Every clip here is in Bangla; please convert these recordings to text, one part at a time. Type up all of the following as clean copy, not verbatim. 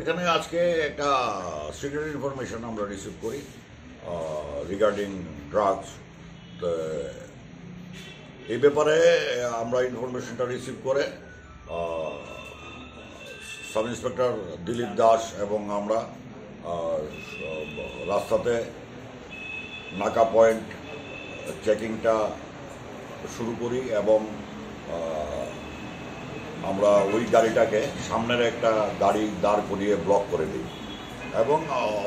এখানে আজকে একটা সিক্রেট ইনফরমেশন আমরা রিসিভ করি রিগার্ডিং ড্রাগস। তো এই ব্যাপারে আমরা ইনফরমেশনটা রিসিভ করে সাব ইন্সপেক্টর দিলীপ দাস এবং আমরা রাস্তাতে নাকা পয়েন্ট চেকিংটা শুরু করি এবং আমরা ওই গাড়িটাকে সামনের একটা গাড়ি দাঁড় করিয়ে ব্লক করে দিই এবং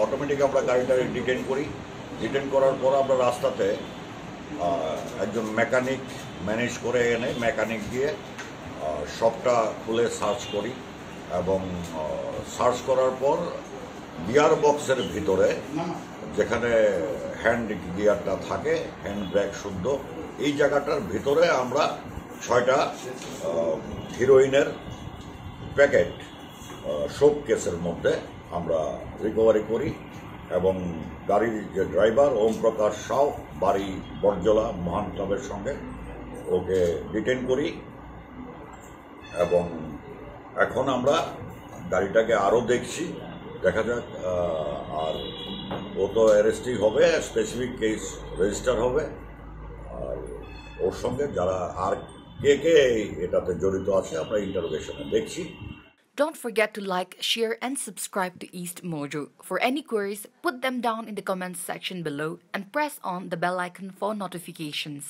অটোমেটিক আমরা গাড়িটাকে ডিটেন করি। ডিটেন করার পর আমরা রাস্তাতে একজন মেকানিক ম্যানেজ করে এনে মেকানিক দিয়ে সবটা খুলে সার্চ করি এবং সার্চ করার পর গিয়ার বক্সের ভিতরে যেখানে হ্যান্ড গিয়ারটা থাকে, হ্যান্ড ব্রেক শুদ্ধ, এই জায়গাটার ভিতরে আমরা 6টা হিরোইনের প্যাকেট শোক কেসের মধ্যে আমরা রিকভারি করি এবং গাড়ির যে ড্রাইভার ওম প্রকাশ সাউ, বাড়ি বরজলা মহান ক্লাবের সঙ্গে, ওকে ডিটেন করি এবং এখন আমরা গাড়িটাকে আরও দেখছি, দেখা যাক। আর ও তো অ্যারেস্টই হবে, স্পেসিফিক কেস রেজিস্টার হবে। আর ওর সঙ্গে যারা আর কে এটাতে জড়িত আছে আমরা ইন্টারোগেশনে দেখছি। Don't forget to like, share and subscribe to East Mojo. For any queries, put them down in the comments section below and press on the bell icon for notifications.